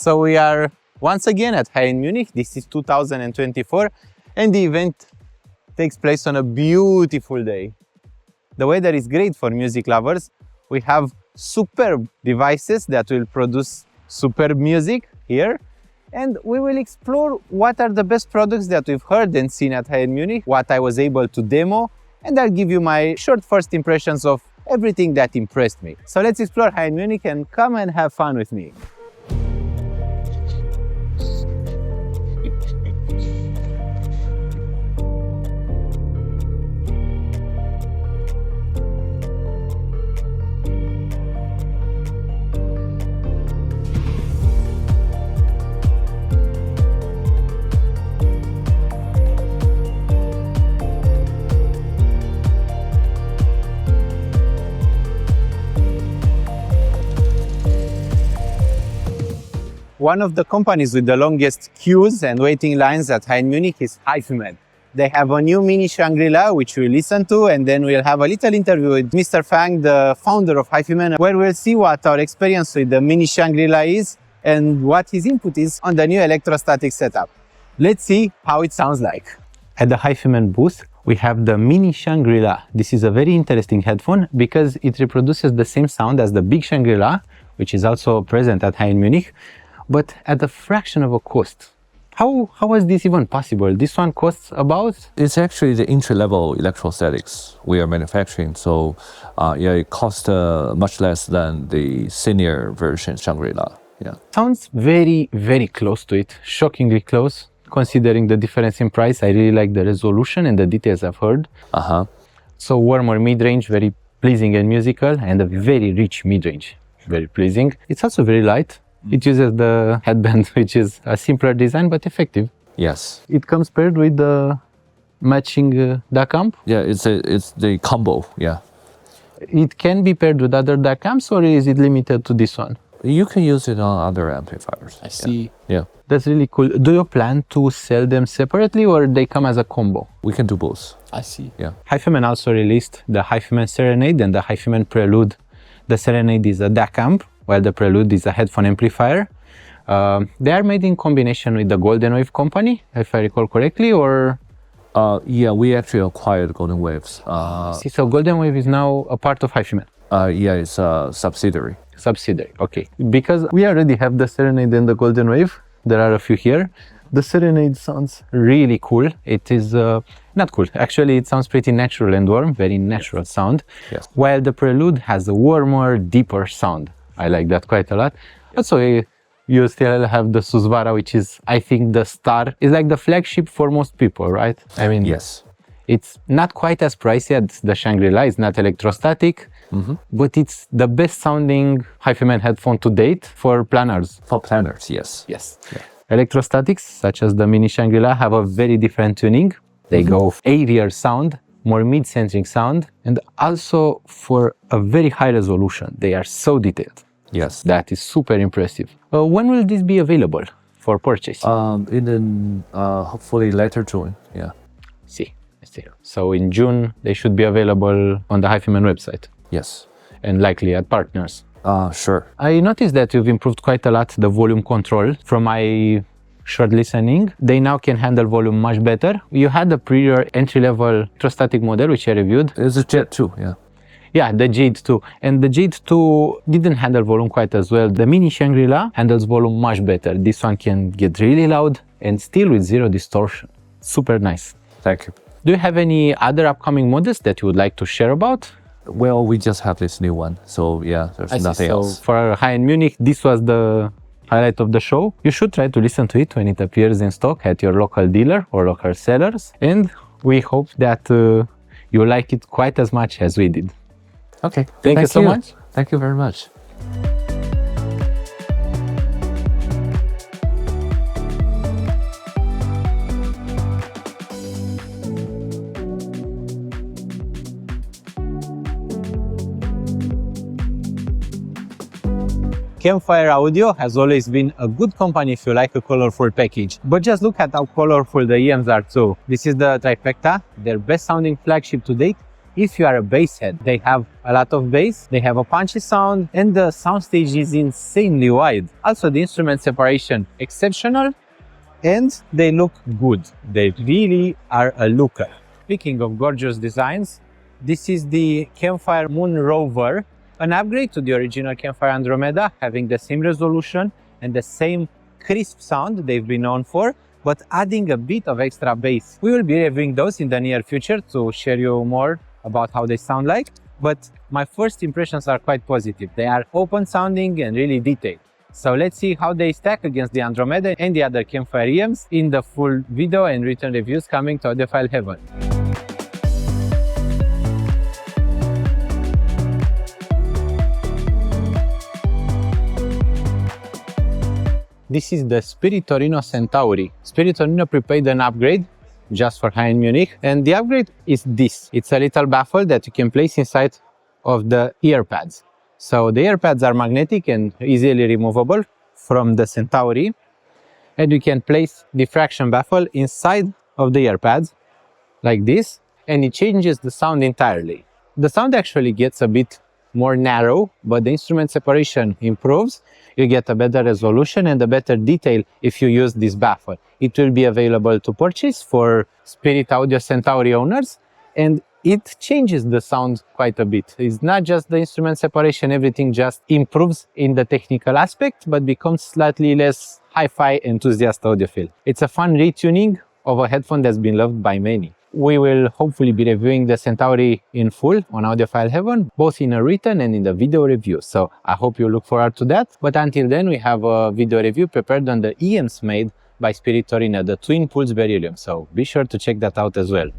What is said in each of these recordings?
So we are once again at HiFiMan Munich. This is 2024 and the event takes place on a beautiful day. The weather is great for music lovers. We have superb devices that will produce superb music here, and we will explore what are the best products that we've heard and seen at HiFiMan Munich, what I was able to demo, and I'll give you my short first impressions of everything that impressed me. So let's explore HiFiMan Munich and come and have fun with me. One of the companies with the longest queues and waiting lines at HiFiMan Munich is HiFiMan. They have a new mini Shangri-La, which we'll listen to, and then we'll have a little interview with Mr. Fang, the founder of HiFiMan, where we'll see what our experience with the mini Shangri-La is and what his input is on the new electrostatic setup. Let's see how it sounds like. At the HiFiMan booth, we have the mini Shangri-La. This is a very interesting headphone because it reproduces the same sound as the big Shangri-La, which is also present at HiFiMan Munich, but at a fraction of a cost. How was this even possible? This one costs about? It's actually the entry-level electrostatics we are manufacturing, so yeah, it costs much less than the senior version Shangri-La. Yeah. Sounds very, very close to it, shockingly close, considering the difference in price. I really like the resolution and the details I've heard. So warmer mid-range, very pleasing and musical, and a very rich mid-range, very pleasing. It's also very light. It uses the headband, which is a simpler design but effective. Yes. It comes paired with the matching DAC amp. Yeah, it's the combo, yeah. It can be paired with other DAC amps, or is it limited to this one? You can use it on other amplifiers. I see. Yeah. That's really cool. Do you plan to sell them separately or they come as a combo? We can do both. I see. Yeah. HiFiMan also released the HiFiMan Serenade and the HiFiMan Prelude. The Serenade is a DAC amp, while the Prelude is a headphone amplifier. They are made in combination with the Golden Wave company, if I recall correctly, or? Yeah, we actually acquired Golden Waves. So Golden Wave is now a part of HiFiMan? Yeah, it's a subsidiary. Subsidiary, okay. Because we already have the Serenade and the Golden Wave. There are a few here. The Serenade sounds really cool. It is not cool. Actually, it sounds pretty natural and warm, very natural sound. Yes. While the Prelude has a warmer, deeper sound. I like that quite a lot. Also, you still have the Susvara, which is, I think, the star. It's like the flagship for most people, right? I mean, yes. It's not quite as pricey as the Shangri-La. It's not electrostatic, but it's the best sounding HiFiMan headphone to date for planners. For planners, yes. Yes. Yeah. Electrostatics, such as the mini Shangri-La, have a very different tuning. They go airier sound, more mid-centric sound, and also for a very high resolution. They are so detailed. Yes. That is super impressive. When will this be available for purchase? Hopefully later June, yeah. See. So in June, they should be available on the HiFiMan website. Yes. And likely at partners. Sure. I noticed that you've improved quite a lot the volume control. From my short listening, they now can handle volume much better. You had the prior entry-level electrostatic model, which I reviewed. It's a Jet 2, yeah. Yeah, the Jade 2. And the Jade 2 didn't handle volume quite as well. The mini Shangri-La handles volume much better. This one can get really loud and still with zero distortion. Super nice. Thank you. Do you have any other upcoming models that you would like to share about? Well, we just have this new one, so yeah, there's nothing else. So for HiFiMan Munich, this was the highlight of the show. You should try to listen to it when it appears in stock at your local dealer or local sellers. And we hope that you like it quite as much as we did. Okay. Thank you so much. Thank you very much. Campfire Audio has always been a good company if you like a colorful package. But just look at how colorful the IEMs are too. This is the Trifecta, their best sounding flagship to date, If you are a bass head, they have a lot of bass, they have a punchy sound, and the soundstage is insanely wide. Also, the instrument separation exceptional, and they look good. They really are a looker. Speaking of gorgeous designs, this is the Campfire Moon Rover, an upgrade to the original Campfire Andromeda, having the same resolution and the same crisp sound they've been known for, but adding a bit of extra bass. We will be reviewing those in the near future to share you more about how they sound like, but my first impressions are quite positive. They are open sounding and really detailed. So let's see how they stack against the Andromeda and the other Campfire IEMs in the full video and written reviews coming to Audiophile Heaven. This is the Spirit Torino Centauri. Spirit Torino prepaid an upgrade just for high-end Munich, and the upgrade is this. It's a little baffle that you can place inside of the ear pads. So the ear pads are magnetic and easily removable from the Centauri, and you can place diffraction baffle inside of the ear pads like this, and it changes the sound entirely. The sound actually gets a bit more narrow, but the instrument separation improves. You get a better resolution and a better detail if you use this baffle. It will be available to purchase for Spirit Audio Centauri owners, and it changes the sound quite a bit. It's not just the instrument separation, everything just improves in the technical aspect, but becomes slightly less hi-fi enthusiast audiophile. It's a fun retuning of a headphone that's been loved by many. We will hopefully be reviewing the Centauri in full on Audiophile Heaven, both in a written and in the video review. So I hope you look forward to that. But until then, we have a video review prepared on the IEMs made by Spirit Torino, the Twin Pulse Beryllium. So be sure to check that out as well.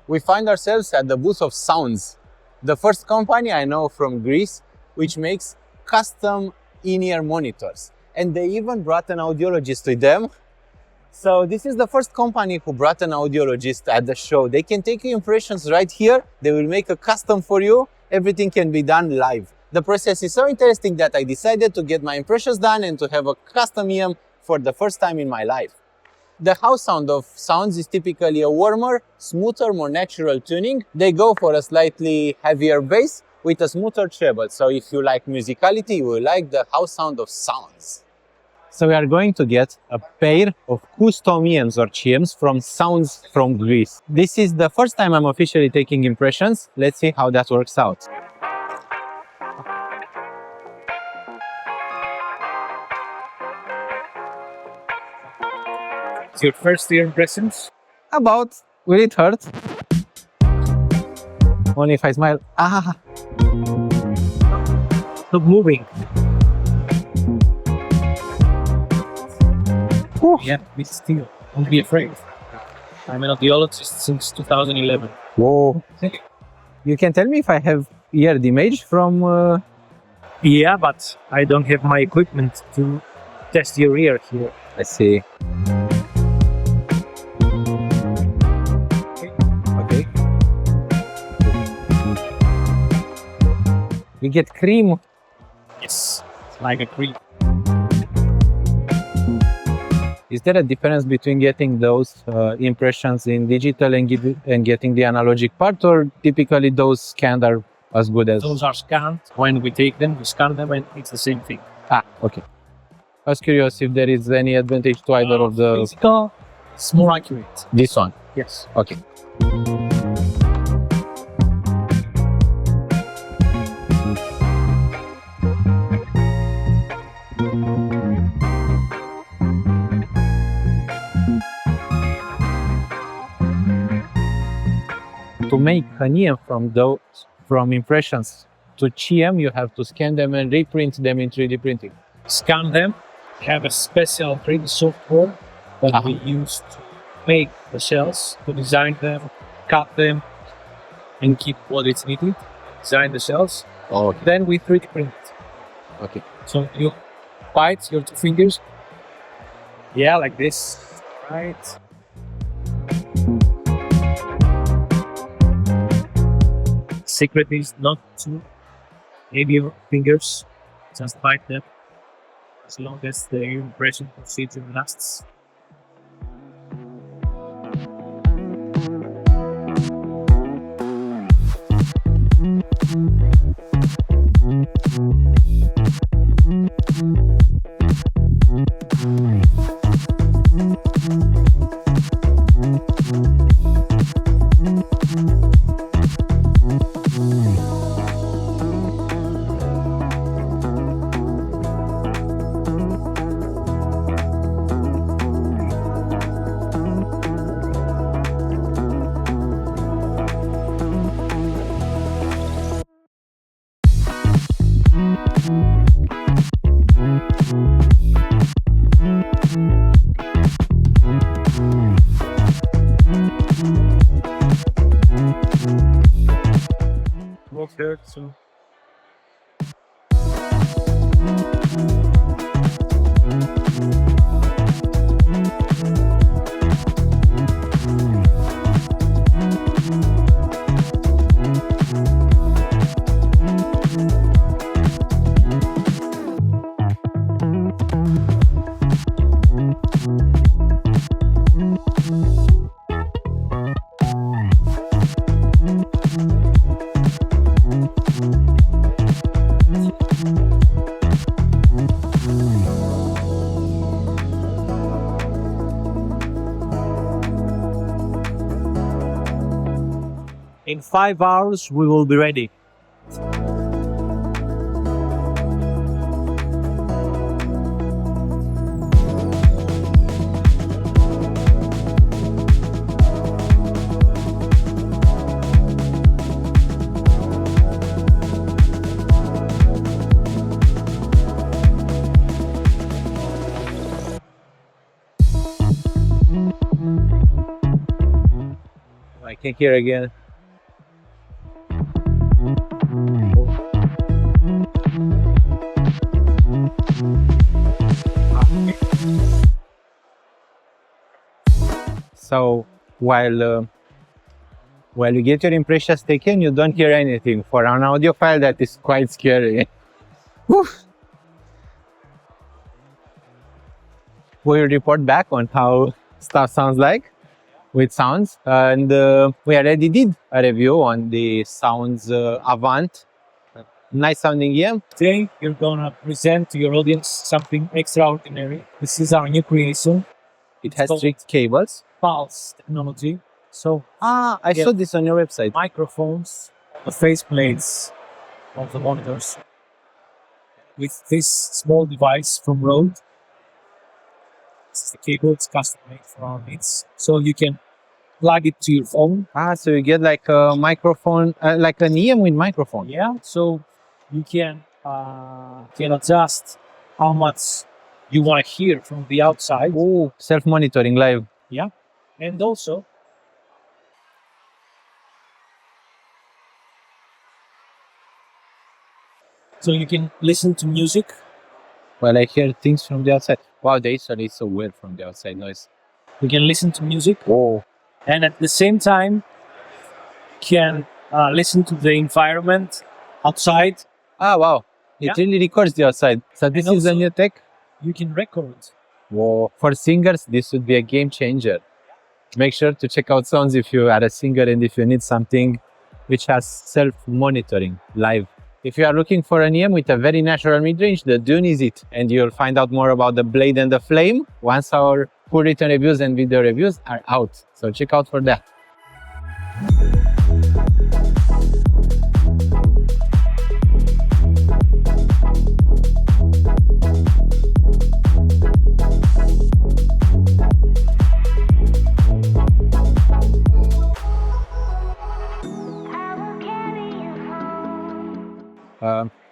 We find ourselves at the booth of Sounds, the first company I know from Greece which makes custom in-ear monitors. And they even brought an audiologist with them. So this is the first company who brought an audiologist at the show. They can take your impressions right here. They will make a custom for you. Everything can be done live. The process is so interesting that I decided to get my impressions done and to have a custom IEM for the first time in my life. The house sound of Sounds is typically a warmer, smoother, more natural tuning. They go for a slightly heavier bass with a smoother treble. So if you like musicality, you will like the house sound of Sounds. So we are going to get a pair of custom IEMs or CIEMs from Sounds from Greece. This is the first time I'm officially taking impressions. Let's see how that works out. It's your first ear impressions? About, will it hurt? Only if I smile. Ah! Stop moving. Ooh. Yeah, be still. Don't be afraid. I'm an audiologist since 2011. Whoa! You can tell me if I have eared image from... Yeah, but I don't have my equipment to test your ear here. I see. Okay. We get cream. Yes, it's like a cream. Is there a difference between getting those impressions in digital and getting the analogic part, or typically those scanned are as good as... Those are scanned. When we take them, we scan them, and it's the same thing. Ah, okay. I was curious if there is any advantage to either of the... Musica, it's more accurate. This one? Yes. Okay. To make an IEM from impressions to CIEM, you have to scan them and reprint them in 3D printing. Scan them, have a special 3D software that we use to make the shells, to design them, cut them, and keep what is needed. Design the shells. Okay. Then we 3D print. Okay. So you bite your two fingers. Yeah, like this. Right. Secret is not to aim your fingers, just bite them as long as the impression procedure lasts. Walk there, so in 5 hours we will be ready. I can hear again. So while you get your impressions taken, you don't hear anything. For an audiophile, that is quite scary. Whew. We'll report back on how stuff sounds like with sounds, and we already did a review on the Sounds Avant. Nice sounding EM. Today you're gonna present to your audience something extraordinary. This is our new creation. It has 3 cables. Pulse technology. So I saw this on your website. microphones, the faceplates of the monitors. With this small device from Rode. This is the cable, it's custom made from it. So you can plug it to your phone. So you get like a microphone, like an EM with microphone. Yeah, so you can adjust how much you want to hear from the outside. Oh, self-monitoring live. Yeah, and also so you can listen to music. Well, I hear things from the outside. Wow, they isolate so well from the outside noise. You can listen to music. Oh. And at the same time can listen to the environment outside. Wow. It really records the outside. So this is a new tech? You can record. Whoa. For singers, this would be a game changer. Make sure to check out Sounds if you are a singer and if you need something which has self-monitoring live. If you are looking for an EM with a very natural mid-range, the Dune is it. And you'll find out more about the Blade and the Flame once our full written reviews and video reviews are out. So check out for that.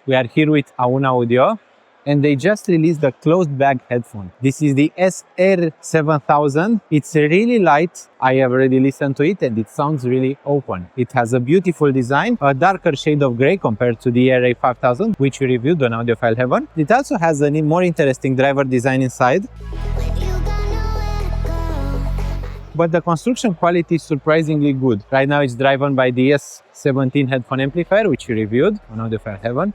We are here with Auna Audio, and they just released the closed bag headphone. This is the SR1a. It's really light. I have already listened to it and it sounds really open. It has a beautiful design, a darker shade of gray compared to the RA5000, which we reviewed on Audiophile Heaven. It also has a more interesting driver design inside. but the construction quality is surprisingly good. Right now it's driven by the S17 headphone amplifier, which we reviewed on Audiophile Heaven.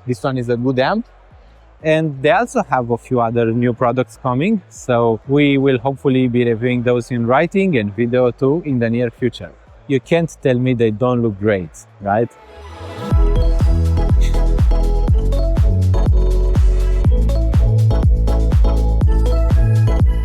This one is a good amp. And they also have a few other new products coming, so we will hopefully be reviewing those in writing and video too in the near future. You can't tell me they don't look great, right?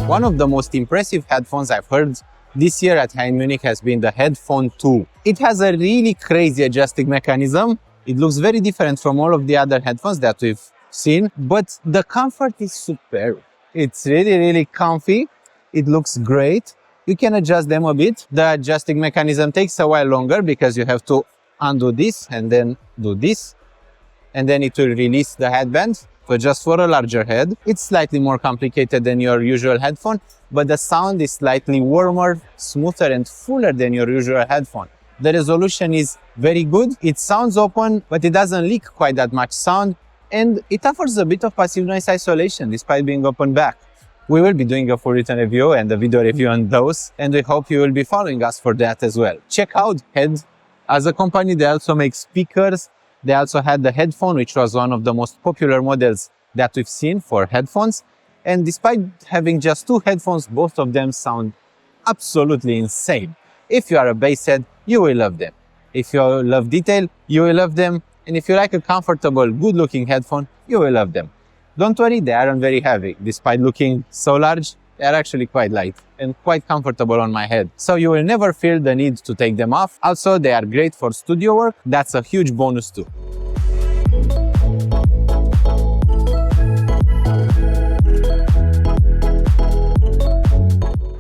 One of the most impressive headphones I've heard this year at HiFiMan Munich has been the Headphone 2. It has a really crazy adjusting mechanism. It looks very different from all of the other headphones that we've seen, but the comfort is superb. It's really, really comfy. It looks great. You can adjust them a bit. The adjusting mechanism takes a while longer because you have to undo this and then do this, and then it will release the headband. But just for a larger head, it's slightly more complicated than your usual headphone, but the sound is slightly warmer, smoother and fuller than your usual headphone. The resolution is very good. It sounds open, but it doesn't leak quite that much sound, and it offers a bit of passive noise isolation despite being open back. We will be doing a full written review and a video review on those, and we hope you will be following us for that as well. Check out Head. As a company, they also make speakers. They also had the Headphone, which was one of the most popular models that we've seen for headphones. And despite having just two headphones, both of them sound absolutely insane. If you are a bass head, you will love them. If you love detail, you will love them. And if you like a comfortable, good-looking headphone, you will love them. Don't worry, they aren't very heavy. Despite looking so large, they are actually quite light and quite comfortable on my head. So you will never feel the need to take them off. Also, they are great for studio work. That's a huge bonus too.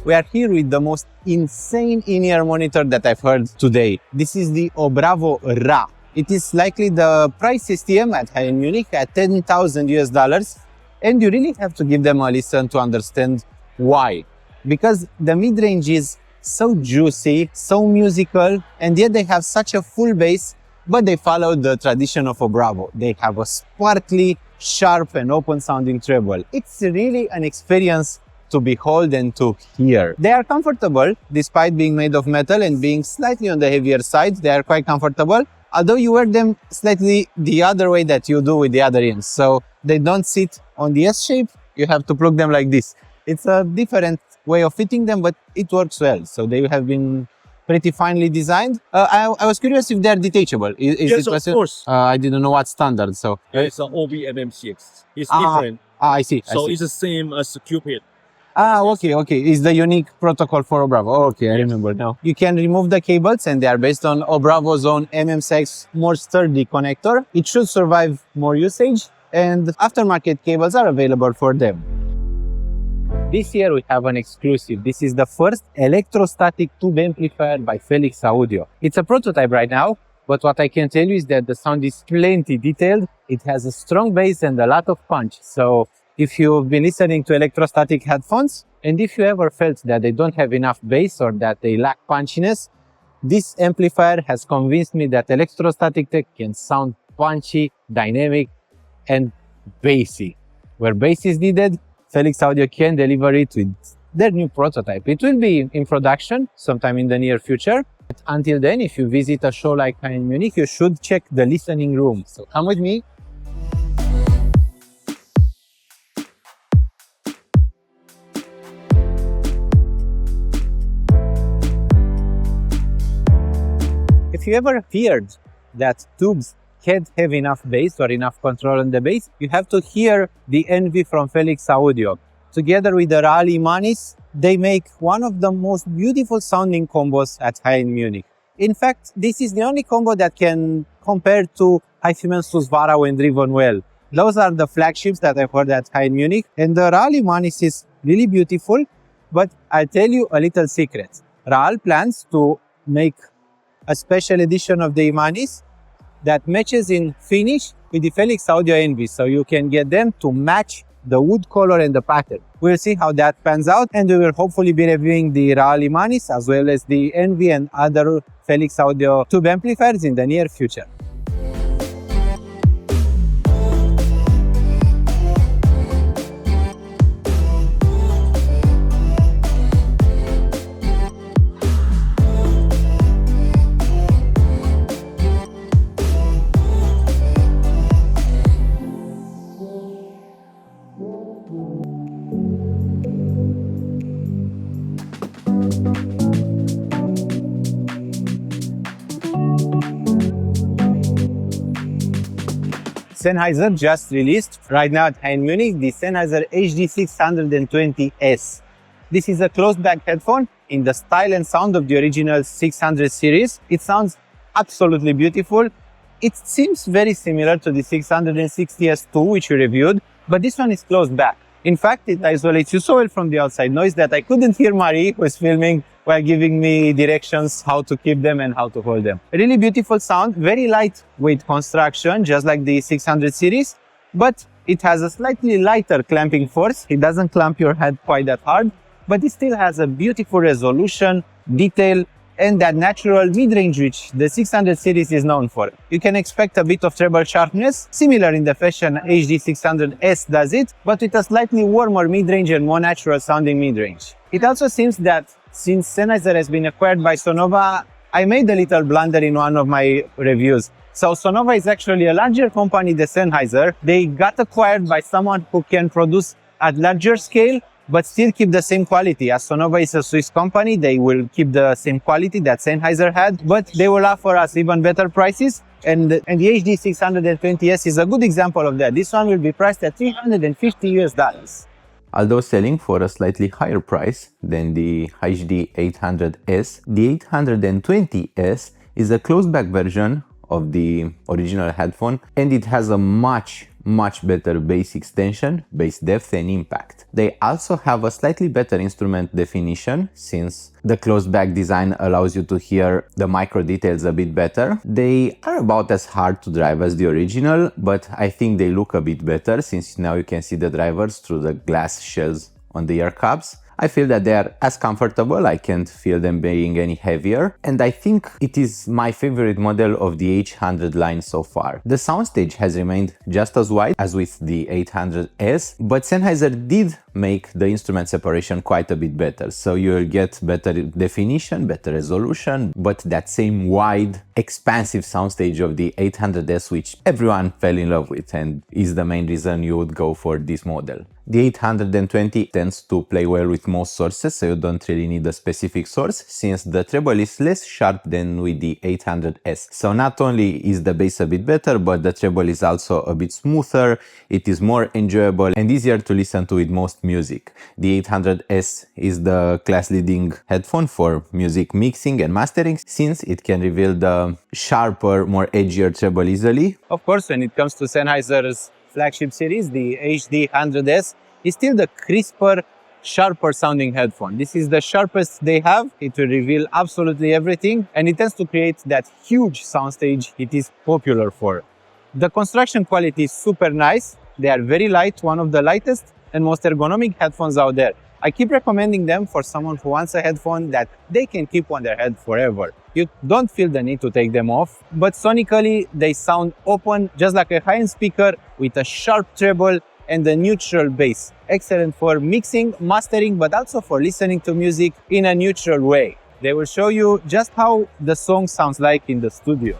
We are here with the most insane in-ear monitor that I've heard today. This is the Bravo RAAL. It is likely the priciest EM at HiFiMan Munich at $10,000 US, and you really have to give them a listen to understand why. Because the mid-range is so juicy, so musical, and yet they have such a full bass, but they follow the tradition of a Bravo. They have a sparkly, sharp and open-sounding treble. It's really an experience to behold and to hear. They are comfortable, despite being made of metal and being slightly on the heavier side. They are quite comfortable, although you wear them slightly the other way that you do with the other EMs. So they don't sit on the S shape, you have to plug them like this. It's a different way of fitting them, but it works well. So they have been pretty finely designed. I was curious if they're detachable. Yes, of course. I didn't know what standard, so. It's an OBMMCX. It's different. I see. So it's the same as Cupid. Okay. It's the unique protocol for Obravo. Okay, I remember now. You can remove the cables, and they are based on Obravo's own MMCX more sturdy connector. It should survive more usage, and aftermarket cables are available for them. This year we have an exclusive. This is the first electrostatic tube amplifier by Felliks Audio. It's a prototype right now, but what I can tell you is that the sound is plenty detailed. It has a strong bass and a lot of punch. So if you've been listening to electrostatic headphones, and if you ever felt that they don't have enough bass or that they lack punchiness, this amplifier has convinced me that electrostatic tech can sound punchy, dynamic, and bassy. Where bass is needed, Felliks Audio can deliver it with their new prototype. It will be in production sometime in the near future. But until then, if you visit a show like HiFiMan Munich, you should check the listening room. So come with me. If you ever feared that tubes can't have enough bass or enough control on the bass, you have to hear the envy from Felliks Audio. Together with the RAAL Imanis, they make one of the most beautiful sounding combos at HiFiMan Munich. In fact, this is the only combo that can compare to HiFiMan Susvara when driven well. Those are the flagships that I've heard at HiFiMan Munich, and the RAAL Imanis is really beautiful, but I'll tell you a little secret. RAAL plans to make a special edition of the Imanis that matches in finish with the Felliks Audio Envy, so you can get them to match the wood color and the pattern. We'll see how that pans out, and we will hopefully be reviewing the RAAL Imanis as well as the Envy and other Felliks Audio tube amplifiers in the near future. Sennheiser just released right now at HiFiMan Munich the Sennheiser HD620S. This is a closed-back headphone in the style and sound of the original 600 series. It sounds absolutely beautiful. It seems very similar to the 660S2 which we reviewed, but this one is closed back. In fact, it isolates you so well from the outside noise that I couldn't hear Marie, who is filming, while giving me directions how to keep them and how to hold them. A really beautiful sound, very lightweight construction, just like the 600 series, but it has a slightly lighter clamping force. It doesn't clamp your head quite that hard, but it still has a beautiful resolution, detail, and that natural mid-range which the 600 series is known for. You can expect a bit of treble sharpness, similar in the fashion HD600S does it, but with a slightly warmer mid-range and more natural sounding mid-range. It also seems that since Sennheiser has been acquired by Sonova, I made a little blunder in one of my reviews. So Sonova is actually a larger company than Sennheiser. They got acquired by someone who can produce at larger scale but still keep the same quality. As Sonova is a Swiss company, they will keep the same quality that Sennheiser had, but they will offer us even better prices. And the HD620S is a good example of that. This one will be priced at $350 US. Although selling for a slightly higher price than the HD800S, the 820S is a closed-back version of the original headphone, and it has a much better bass extension, bass depth and impact. They also have a slightly better instrument definition, since the closed back design allows you to hear the micro details a bit better. They are about as hard to drive as the original, but I think they look a bit better, since now you can see the drivers through the glass shells on the ear cups. I feel that they are as comfortable, I can't feel them being any heavier, and I think it is my favorite model of the 800 line so far. The soundstage has remained just as wide as with the 800S, but Sennheiser did make the instrument separation quite a bit better, so you'll get better definition, better resolution, but that same wide, expansive soundstage of the 800S, which everyone fell in love with and is the main reason you would go for this model. The 820 tends to play well with most sources, so you don't really need a specific source, since the treble is less sharp than with the 800S. So not only is the bass a bit better, but the treble is also a bit smoother, it is more enjoyable and easier to listen to with most music. The 800S is the class-leading headphone for music mixing and mastering, since it can reveal the sharper, more edgier treble easily. Of course, when it comes to Sennheiser's flagship series, the HD100S is still the crisper, sharper sounding headphone. This is the sharpest they have. It will reveal absolutely everything, and it tends to create that huge soundstage it is popular for. The construction quality is super nice. They are very light, one of the lightest and most ergonomic headphones out there. I keep recommending them for someone who wants a headphone that they can keep on their head forever. You don't feel the need to take them off, but sonically they sound open, just like a high-end speaker with a sharp treble and a neutral bass. Excellent for mixing, mastering, but also for listening to music in a neutral way. They will show you just how the song sounds like in the studio.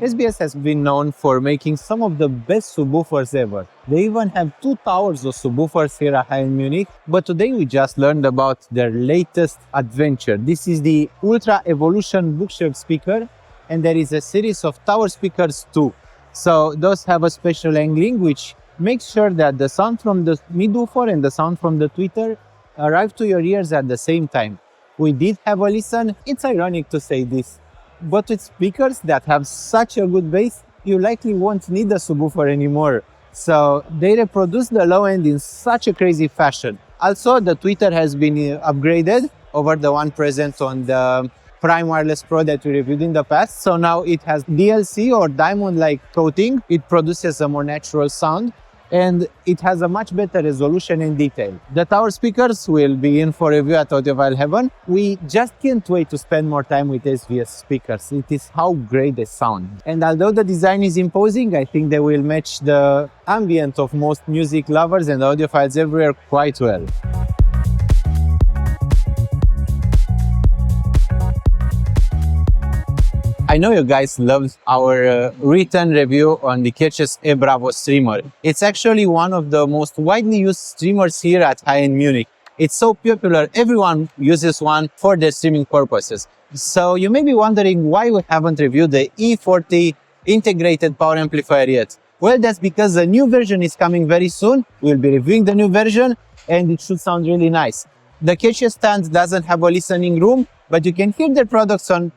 SVS has been known for making some of the best subwoofers ever. They even have 2 towers of subwoofers here at HiFiMan Munich, but today we just learned about their latest adventure. This is the Ultra Evolution bookshelf speaker, and there is a series of tower speakers too. So those have a special angling which makes sure that the sound from the midwoofer and the sound from the tweeter arrive to your ears at the same time. We did have a listen. It's ironic to say this, but with speakers that have such a good bass, you likely won't need a subwoofer anymore. So they reproduce the low end in such a crazy fashion. Also, the tweeter has been upgraded over the one present on the Prime Wireless Pro that we reviewed in the past. So now it has DLC or diamond-like coating. It produces a more natural sound, and it has a much better resolution and detail. The tower speakers will be in for review at Audiophile Heaven. We just can't wait to spend more time with SVS speakers. It is how great they sound. And although the design is imposing, I think they will match the ambient of most music lovers and audiophiles everywhere quite well. I know you guys loved our written review on the Caietes E Bravo streamer. It's actually one of the most widely used streamers here at high-end Munich. It's so popular, everyone uses one for their streaming purposes. So you may be wondering why we haven't reviewed the E40 integrated power amplifier yet. Well, that's because the new version is coming very soon. We'll be reviewing the new version and it should sound really nice. The Caietes stand doesn't have a listening room, but you can hear their products on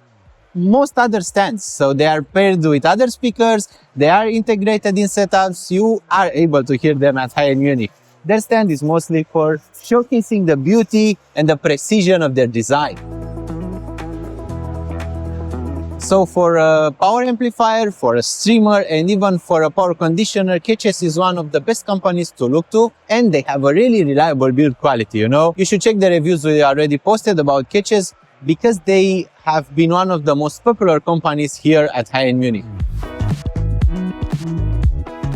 most other stands. So they are paired with other speakers, they are integrated in setups, you are able to hear them at high-end Munich. Their stand is mostly for showcasing the beauty and the precision of their design. So for a power amplifier, for a streamer, and even for a power conditioner, Caietes is one of the best companies to look to, and they have a really reliable build quality, you know. You should check the reviews we already posted about Caietes, because they have been one of the most popular companies here at high-end Munich.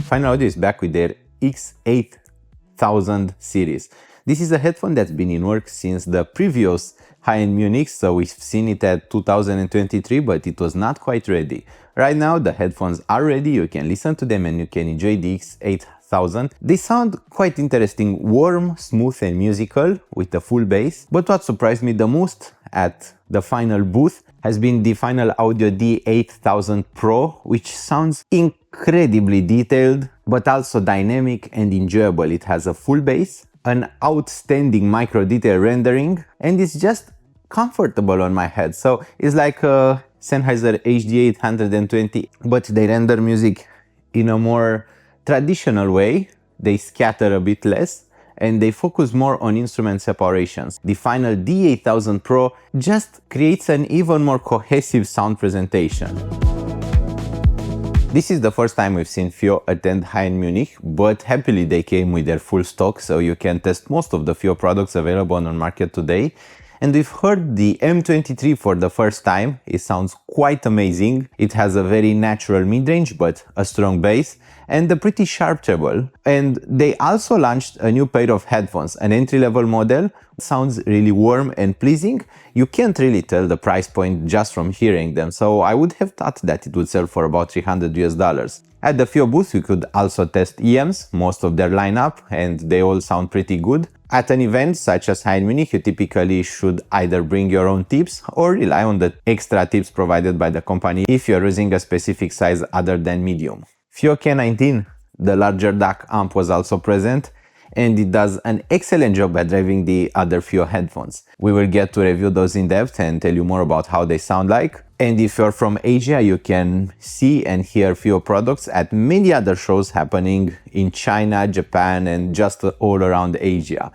Final Audio is back with their X8000 series. This is a headphone that's been in work since the previous high-end Munich, so we've seen it at 2023, but it was not quite ready. Right now the headphones are ready, you can listen to them and you can enjoy the X8000. They sound quite interesting, warm, smooth and musical with the full bass. But what surprised me the most at the final booth has been the Final Audio D8000 Pro, which sounds incredibly detailed, but also dynamic and enjoyable. It has a full bass, an outstanding micro detail rendering, and it's just comfortable on my head. So it's like a Sennheiser HD820, but they render music in a more traditional way. They scatter a bit less and they focus more on instrument separations. The Final D8000 Pro just creates an even more cohesive sound presentation. This is the first time we've seen FiiO attend high-end Munich, but happily they came with their full stock, so you can test most of the FiiO products available on the market today. And we've heard the M23 for the first time. It sounds quite amazing. It has a very natural mid-range, but a strong bass and a pretty sharp treble. And they also launched a new pair of headphones, an entry-level model. It sounds really warm and pleasing. You can't really tell the price point just from hearing them, so I would have thought that it would sell for about $300 US. At the FiiO booth, we could also test IEMs, most of their lineup, and they all sound pretty good. At an event such as high-end Munich, you typically should either bring your own tips or rely on the extra tips provided by the company if you're using a specific size other than medium. FiiO K19, the larger DAC amp, was also present, and it does an excellent job at driving the other FiiO headphones. We will get to review those in depth and tell you more about how they sound like. And if you're from Asia, you can see and hear FiiO products at many other shows happening in China, Japan, and just all around Asia.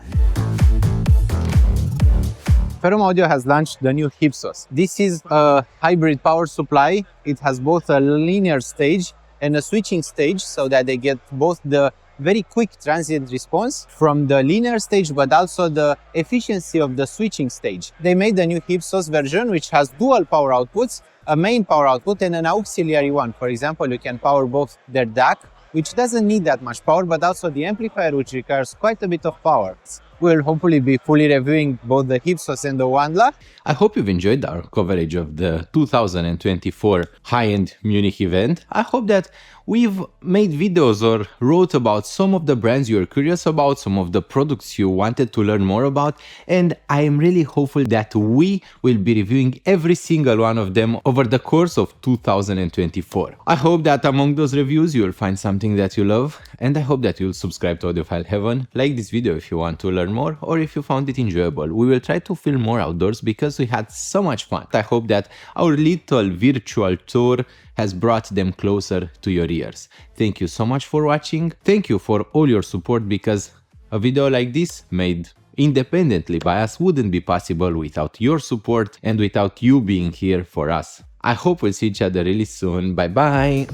Ferrum Audio has launched the new Hypsos. This is a hybrid power supply. It has both a linear stage and a switching stage, so that they get both the very quick transient response from the linear stage, but also the efficiency of the switching stage. They made the new Hypsos version, which has dual power outputs, a main power output and an auxiliary one. For example, you can power both their DAC, which doesn't need that much power, but also the amplifier, which requires quite a bit of power. We'll hopefully be fully reviewing both the Hypsos and the Wandla. I hope you've enjoyed our coverage of the 2024 high-end Munich event. I hope that we've made videos or wrote about some of the brands you're curious about, some of the products you wanted to learn more about, and I am really hopeful that we will be reviewing every single one of them over the course of 2024. I hope that among those reviews you'll find something that you love, and I hope that you'll subscribe to Audiophile Heaven, like this video if you want to learn more or if you found it enjoyable. We will try to film more outdoors because we had so much fun. I hope that our little virtual tour has brought them closer to your ears. Thank you so much for watching. Thank you for all your support, because a video like this made independently by us wouldn't be possible without your support and without you being here for us. I hope we'll see each other really soon. Bye bye!